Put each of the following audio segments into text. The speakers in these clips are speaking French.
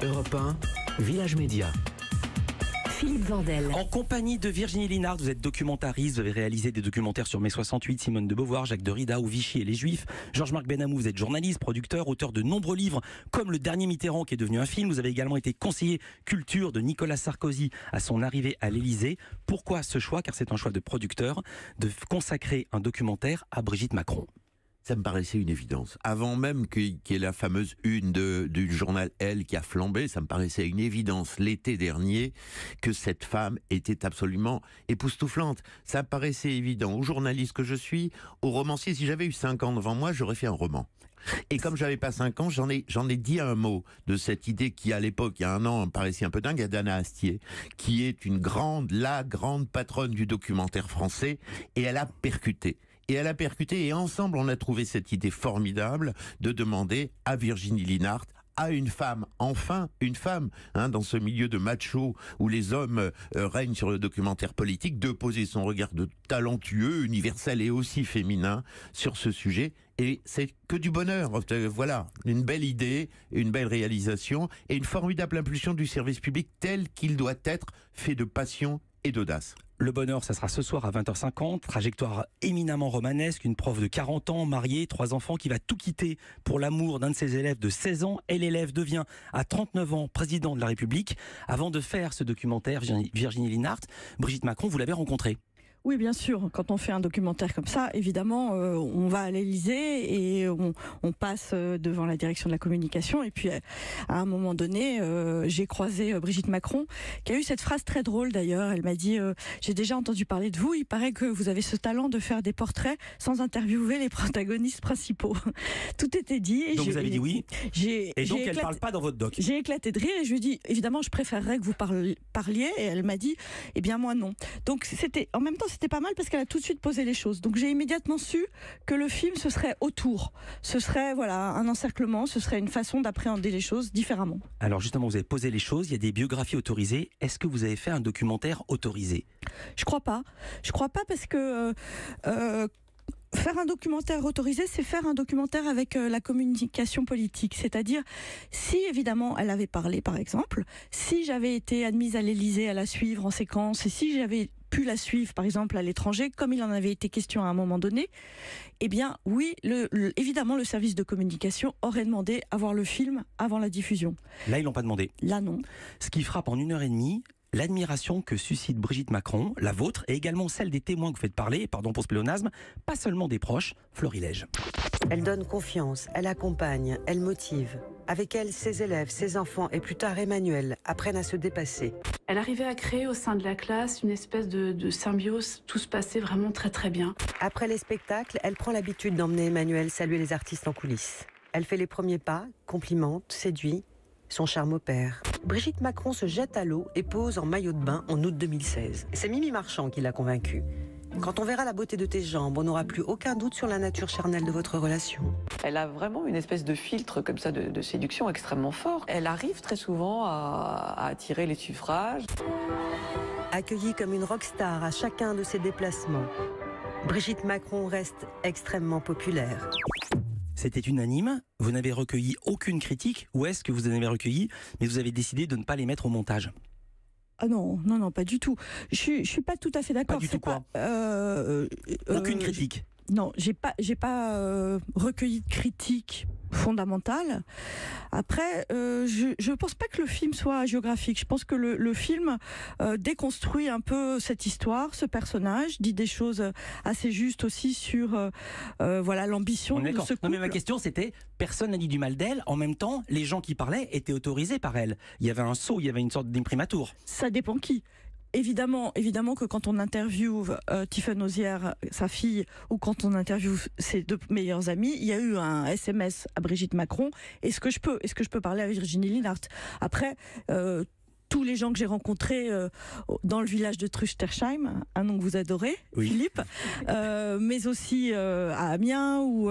Europe 1, Village Média. Philippe Vandel. En compagnie de Virginie Linhart, vous êtes documentariste, vous avez réalisé des documentaires sur mai 68, Simone de Beauvoir, Jacques Derrida ou Vichy et les Juifs. Georges-Marc Benamou, vous êtes journaliste, producteur, auteur de nombreux livres, comme Le Dernier Mitterrand qui est devenu un film. Vous avez également été conseiller culture de Nicolas Sarkozy à son arrivée à l'Élysée. Pourquoi ce choix? Car c'est un choix de producteur de consacrer un documentaire à Brigitte Macron. Ça me paraissait une évidence. Avant même qu'il y ait la fameuse une du journal Elle qui a flambé, ça me paraissait une évidence l'été dernier que cette femme était absolument époustouflante. Ça me paraissait évident au journaliste que je suis, au romancier. Si j'avais eu 5 ans devant moi, j'aurais fait un roman. Et comme j'avais pas 5 ans, j'en ai dit un mot de cette idée qui, à l'époque, il y a un an, me paraissait un peu dingue, à Dana Astier, qui est la grande patronne du documentaire français, et elle a percuté. Et ensemble, on a trouvé cette idée formidable de demander à Virginie Linhart, à une femme, enfin une femme, dans ce milieu de macho où les hommes règnent sur le documentaire politique, de poser son regard de talentueux, universel et aussi féminin sur ce sujet. Et c'est que du bonheur. Voilà, une belle idée, une belle réalisation et une formidable impulsion du service public tel qu'il doit être, fait de passion et d'audace. Le bonheur, ça sera ce soir à 20h50. Trajectoire éminemment romanesque, une prof de 40 ans, mariée, 3 enfants, qui va tout quitter pour l'amour d'un de ses élèves de 16 ans. Et l'élève devient, à 39 ans, président de la République. Avant de faire ce documentaire, Virginie Linhart, Brigitte Macron, vous l'avez rencontrée. Oui, bien sûr. Quand on fait un documentaire comme ça, évidemment, on va à l'Élysée et on passe devant la direction de la communication. Et puis, à un moment donné, j'ai croisé Brigitte Macron, qui a eu cette phrase très drôle d'ailleurs. Elle m'a dit j'ai déjà entendu parler de vous. Il paraît que vous avez ce talent de faire des portraits sans interviewer les protagonistes principaux. Tout était dit. Et donc vous avez dit oui. Et donc elle ne parle pas dans votre doc. J'ai éclaté de rire et je lui ai dit évidemment, je préférerais que vous parliez. Et elle m'a dit eh bien moi non. Donc c'était en même temps. C'était pas mal parce qu'elle a tout de suite posé les choses. Donc j'ai immédiatement su que le film, ce serait autour. Ce serait un encerclement, ce serait une façon d'appréhender les choses différemment. Alors justement, vous avez posé les choses, il y a des biographies autorisées. Est-ce que vous avez fait un documentaire autorisé? Je crois pas. Je crois pas parce que... faire un documentaire autorisé, c'est faire un documentaire avec la communication politique. C'est-à-dire, si évidemment elle avait parlé, par exemple, si j'avais été admise à l'Élysée à la suivre en séquence, et si j'avais pu la suivre, par exemple, à l'étranger, comme il en avait été question à un moment donné, eh bien, oui, évidemment, le service de communication aurait demandé à voir le film avant la diffusion. Là, ils l'ont pas demandé. Là, non. Ce qui frappe en 1h30, l'admiration que suscite Brigitte Macron, la vôtre, et également celle des témoins que vous faites parler, pardon pour ce pléonasme, pas seulement des proches, florilège. Elle donne confiance, elle accompagne, elle motive. Avec elle, ses élèves, ses enfants et plus tard Emmanuel apprennent à se dépasser. Elle arrivait à créer au sein de la classe une espèce de symbiose, tout se passait vraiment très très bien. Après les spectacles, elle prend l'habitude d'emmener Emmanuel saluer les artistes en coulisses. Elle fait les premiers pas, complimente, séduit, son charme opère. Brigitte Macron se jette à l'eau et pose en maillot de bain en août 2016. C'est Mimi Marchand qui l'a convaincue. Quand on verra la beauté de tes jambes, on n'aura plus aucun doute sur la nature charnelle de votre relation. Elle a vraiment une espèce de filtre comme ça de séduction extrêmement fort. Elle arrive très souvent à attirer les suffrages. Accueillie comme une rockstar à chacun de ses déplacements, Brigitte Macron reste extrêmement populaire. C'était unanime, vous n'avez recueilli aucune critique, ou est-ce que vous en avez recueilli, mais vous avez décidé de ne pas les mettre au montage? Ah non, pas du tout. Je suis pas tout à fait d'accord. Pas du tout quoi aucune critique. Non, j'ai pas recueilli de critiques fondamentales. Après, je pense pas que le film soit géographique. Je pense que le film déconstruit un peu cette histoire, ce personnage, dit des choses assez justes aussi sur l'ambition de ce couple. Non mais ma question c'était, personne n'a dit du mal d'elle, en même temps, les gens qui parlaient étaient autorisés par elle. Il y avait un saut, il y avait une sorte d'imprimatur. Ça dépend qui. Évidemment que quand on interviewe Tiffaine Ozière, sa fille, ou quand on interviewe ses 2 meilleurs amis, il y a eu un SMS à Brigitte Macron. Est-ce que je peux parler à Virginie Linhart? Après, tous les gens que j'ai rencontrés dans le village de Truchtersheim, un nom que vous adorez, Oui. Philippe, mais aussi à Amiens, où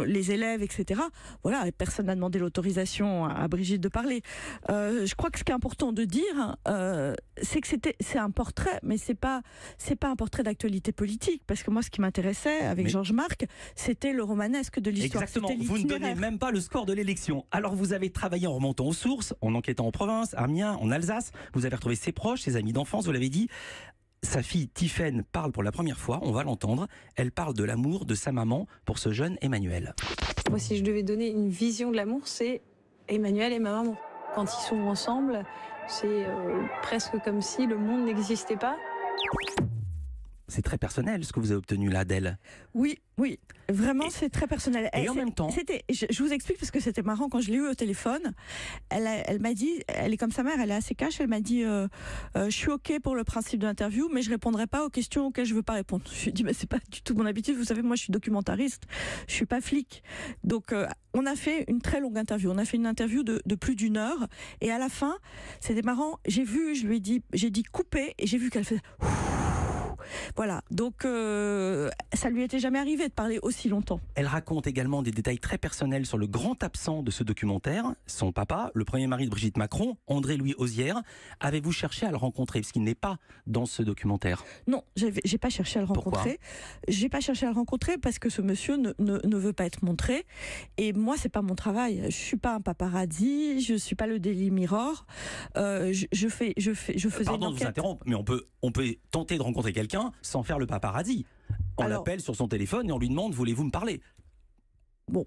les élèves, etc. Voilà, et personne n'a demandé l'autorisation à Brigitte de parler. Je crois que ce qui est important de dire, c'est que c'est un portrait, mais c'est pas un portrait d'actualité politique, parce que moi, ce qui m'intéressait avec Georges Marc, c'était le romanesque de l'histoire. Exactement, C'était vous ne donnez l'itinéraire. même pas le score de l'élection. Alors vous avez travaillé en remontant aux sources, en enquêtant en province, à Amiens, en Alsace, vous avez retrouvé ses proches, ses amis d'enfance, vous l'avez dit. Sa fille Tiffaine parle pour la première fois, on va l'entendre. Elle parle de l'amour de sa maman pour ce jeune Emmanuel. Moi, si je devais donner une vision de l'amour, c'est Emmanuel et ma maman. Quand ils sont ensemble, c'est presque comme si le monde n'existait pas. C'est très personnel ce que vous avez obtenu là d'elle. Oui, vraiment, c'est très personnel. Et en même temps... Je vous explique parce que c'était marrant quand je l'ai eu au téléphone. Elle m'a dit, elle est comme sa mère, elle est assez cash. Elle m'a dit, je suis ok pour le principe de l'interview, mais je répondrai pas aux questions auxquelles je veux pas répondre. Je lui ai dit, mais c'est pas du tout mon habitude. Vous savez, moi, je suis documentariste, je suis pas flic. Donc, on a fait une très longue interview. On a fait une interview de plus d'1 heure. Et à la fin, c'était marrant. J'ai dit couper, et j'ai vu qu'elle faisait. Voilà, donc ça lui était jamais arrivé de parler aussi longtemps. Elle raconte également des détails très personnels sur le grand absent de ce documentaire, son papa, le premier mari de Brigitte Macron, André-Louis Ozière. Avez-vous cherché à le rencontrer, parce qu'il n'est pas dans ce documentaire? Non, j'ai pas cherché à le rencontrer. J'ai pas cherché à le rencontrer parce que ce monsieur ne veut pas être montré. Et moi, c'est pas mon travail. Je suis pas un paparazzi, je suis pas le Daily Mirror. Je faisais Pardon de vous interrompre, mais on peut tenter de rencontrer quelqu'un sans faire le paparazzi. On l'appelle sur son téléphone et on lui demande, voulez-vous me parler? Bon,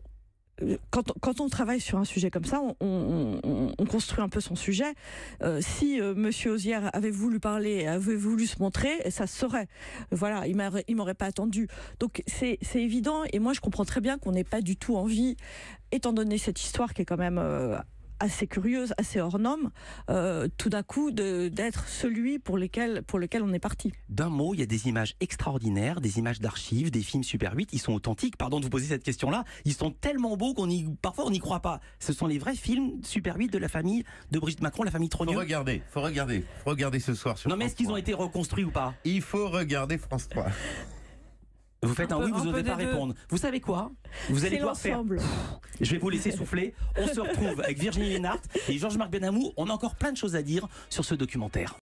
quand on travaille sur un sujet comme ça, on construit un peu son sujet. Si Monsieur Ozière avait voulu parler, avait voulu se montrer, ça se saurait. Voilà, il m'aurait pas attendu. Donc c'est évident, et moi je comprends très bien qu'on n'ait pas du tout envie, étant donné cette histoire qui est quand même assez curieuse, assez hors norme, tout d'un coup d'être celui pour lequel on est parti. D'un mot, il y a des images extraordinaires, des images d'archives, des films Super 8, ils sont authentiques, pardon de vous poser cette question-là, ils sont tellement beaux parfois on n'y croit pas. Ce sont les vrais films Super 8 de la famille de Brigitte Macron, la famille Trogneux. Faut regarder ce soir sur Non mais France est-ce qu'ils 3. ont été reconstruits ou pas? Il faut regarder France 3. Vous faites un oui, vous n'osez pas répondre. Vous savez quoi? Vous allez pouvoir faire. Je vais vous laisser souffler. On se retrouve avec Virginie Lénart et Georges-Marc Benamou. On a encore plein de choses à dire sur ce documentaire.